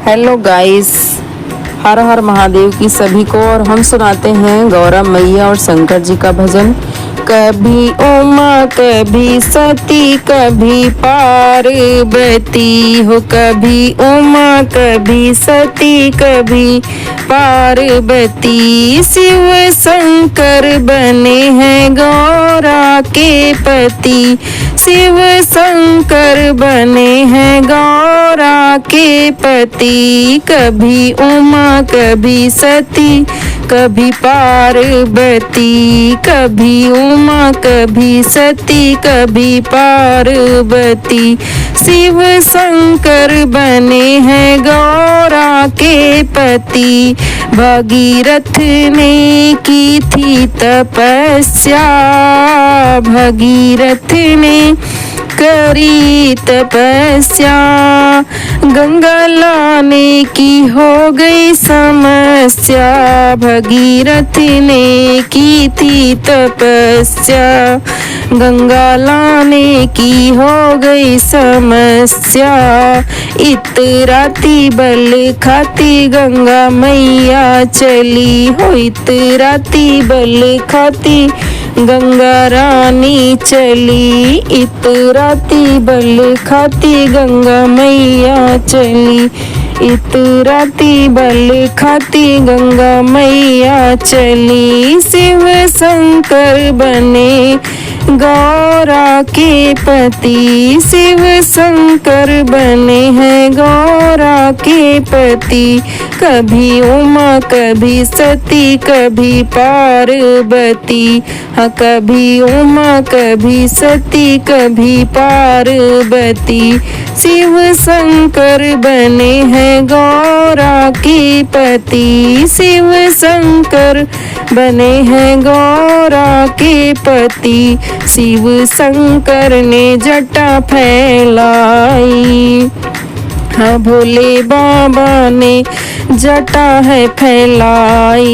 Hello guys, हर हर महादेव की सभी को। और हम सुनाते हैं गौरा मैया और शंकर जी का भजन। कभी उमा कभी सती कभी पार्वती हो, कभी उमा कभी सती कभी पार्वती। शिव शंकर बने हैं गौरा के पति, शिव शंकर बने हैं गौरा के पति। कभी उमा कभी सती कभी पार्वती, कभी उमा कभी सती कभी पार्वती। शिव शंकर बने हैं गौरा के पति। भगीरथ ने की थी तपस्या, भगीरथ ने करी तपस्या। गंगा लाने की हो गई समस्या, भगीरथ ने की थी तपस्या। गंगा लाने की हो गई समस्या। इतराती बल खाती गंगा मैया चली हो, इतराती बल खाती गंगा रानी चली। इतराती बल खाती गंगा मैया चली, इतराती बल खाती गंगा मैया चली। शिव शंकर बने गौरा के पति, शिव शंकर बने हैं गौरा के पति। कभी उमा कभी सती कभी पार्वती, हाँ कभी उमा कभी सती कभी पार्वती। शिव शंकर बने हैं गौरा के पति, शिव शंकर बने हैं गौरा के पति। शिव शंकर ने जटा फैलाई, हाँ भोले बाबा ने जटा है फैलाई।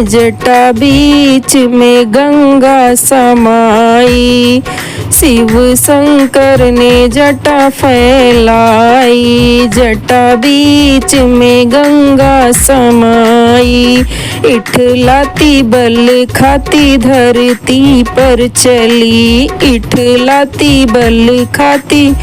जटा बीच में गंगा समाई, शिव शंकर ने जटा फैलाई। जटा बीच में गंगा समाई। इठलाती बल खाती धरती पर चली, इठलाती बल खाती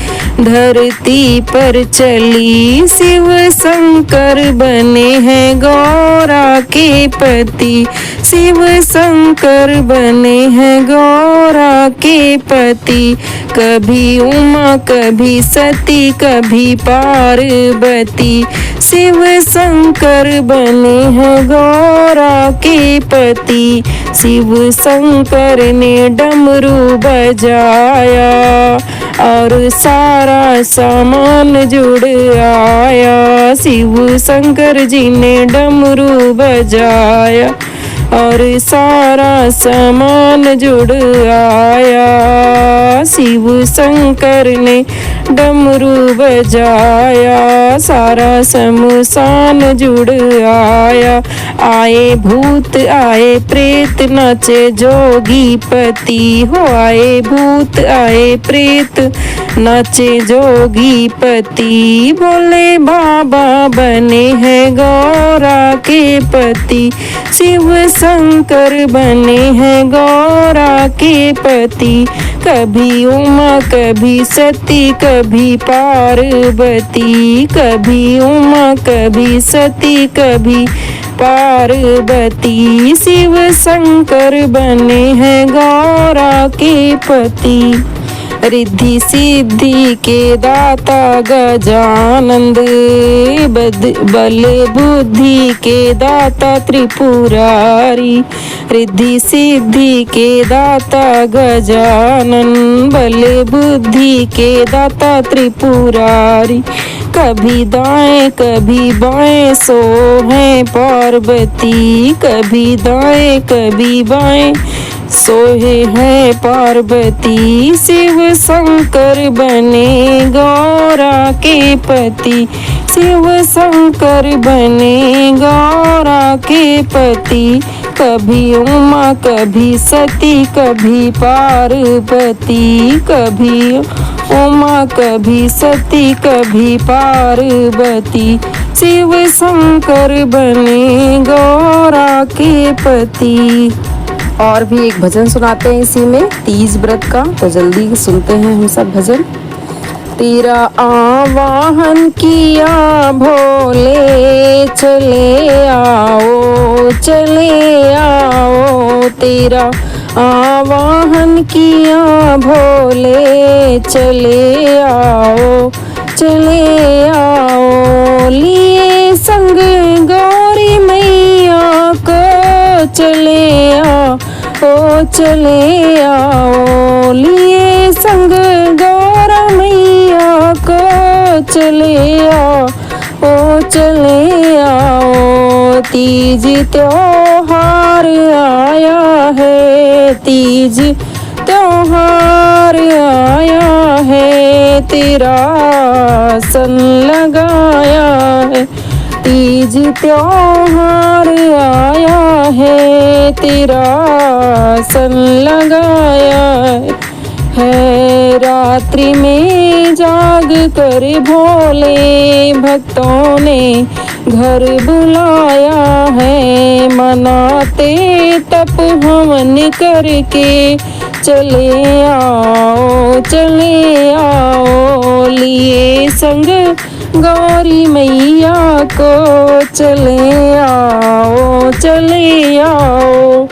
धरती पर चली। शिव शंकर बने हैं गौरा के पति, शिव शंकर बने हैं गौरा के पति। कभी उमा कभी सती कभी पार्वती। शिव शंकर बने हैं गौरा के पति। शिव शंकर ने डमरू बजाया और सारा सामान जुड़ आया। शिव शंकर जी ने डमरू बजाया और सारा सामान जुड़ आया। शिव शंकर ने डमरू बजाया, सारा शमशान जुड़ आया। आए भूत आए प्रेत नाचे जोगी पति हो, आए भूत आए प्रेत नाचे जोगी पति। भोले बाबा बने हैं गौरा के पति, शिव शंकर बने हैं गौरा के पति। कभी उमा कभी सती कभी पार्वती, कभी उमा कभी सती कभी पार्वती। शिव शंकर बने हैं गौरा के पति। रिद्धि सिद्धि के दाता गजानंद, बल बुद्धि के दाता त्रिपुरारी। रिद्धि सिद्धि के दाता गजानन, बल बुद्धि के दाता त्रिपुरारी। कभी दाएं कभी बाएं सो है पार्वती, कभी दाएं कभी बाएं सोहे है पार्वती। शिव शंकर बने गौरा के पति, शिव शंकर बने गौरा के पति। कभी उमा कभी सती कभी पार्वती, कभी उमा कभी सती कभी पार्वती, शिव शंकर बने गौरा के पति। और भी एक भजन सुनाते हैं इसी में, तीज व्रत का, तो जल्दी सुनते हैं हम सब भजन। तेरा आवाहन किया भोले, चले आओ चले आओ। तेरा आवाहन किया भोले, चले आओ चले आओ। लिए संग गौरी मैया को, चले आओ चले आओ। लिए संग गौरा मैया को, चले आओ चले आओ। तीज त्योहार आया है, तीज त्योहार आया है, तेरा सन लगाया है। तीज त्योहार आया है, तेरा सन लगाया है। रात्रि में जाग कर भोले भक्तों ने घर बुलाया है। मनाते तप हवन करके, चले आओ चले आओ। लिए संग गौरी मैया को, चले आओ चले आओ।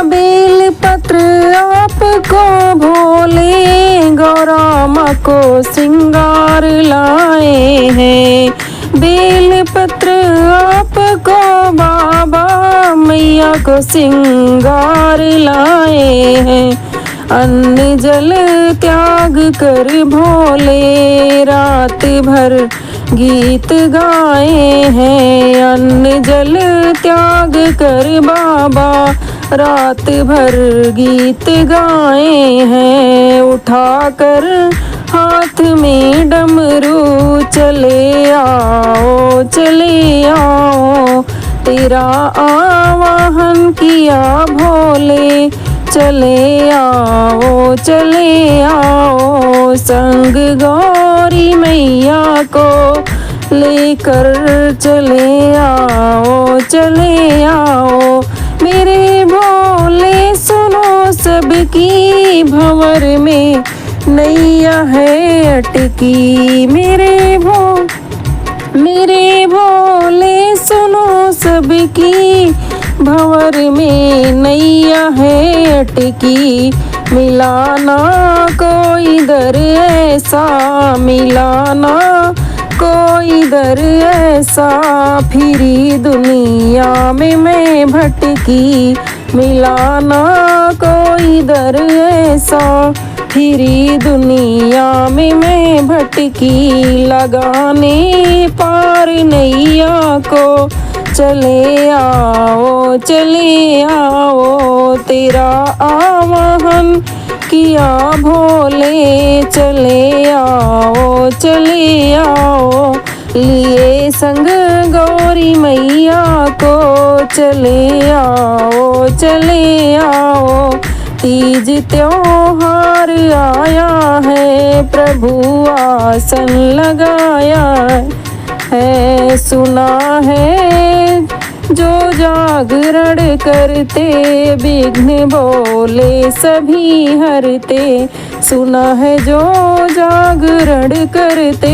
बेल पत्र आपको भोले गौरा माँ को सिंगार लाए हैं। बेल पत्र आपको बाबा मैया को सिंगार लाए हैं। अन्न जल त्याग कर भोले रात भर गीत गाए हैं। अन्न जल त्याग कर बाबा रात भर गीत गाए हैं। उठाकर हाथ में डमरू, चले आओ चले आओ। तेरा आवाहन किया भोले, चले आओ चले आओ। संग गौरी मैया को लेकर, चले आओ चले आओ। मेरे भोले सुनो सबकी भंवर में नैया है अटकी। मेरे भोले सुनो सबकी भंवर में नैया है अटकी। मिलाना कोई दर ऐसा, मिलाना कोई दर ऐसा। फिरी दुनिया में मैं भटकी, मिलाना कोई दर ऐसा। फिरी दुनिया में मैं भटकी। लगाने पार नैया को, चले आओ चले आओ। तेरा आवाहन किया भोले, चले आओ चले आओ। लिए संग गौरी मैया को, चले आओ चले आओ। तीज त्योहार आया है, प्रभु आसन लगाया है। सुना है जो जागरण करते, विघ्न बोले सभी हरते। सुना है जो जागरण करते,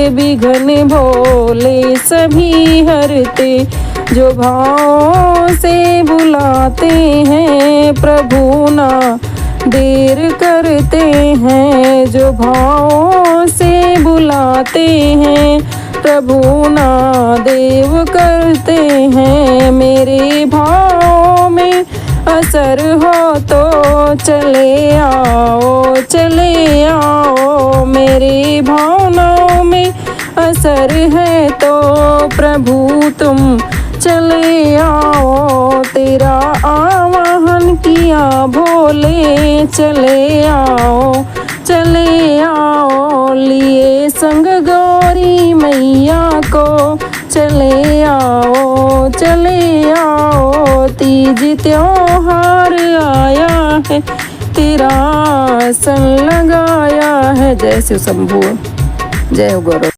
विघ्न भोले सभी हरते। जो भाव से बुलाते हैं, प्रभु ना देर करते हैं। जो भाव से बुलाते हैं, प्रभु ना देव करते हैं। मेरे भाव में असर हो तो, चले आओ चले आओ। मेरी भावनाओं में असर है तो, प्रभु तुम चले आओ। तेरा आवाहन किया भोले, चले आओ चले आओ। लिए संग गौरी मैया को, चले आओ चले आओ। तीज त्योहार आया है, तेरा आसन लगाया है। जय शिव शंभू, जय हो गौरव।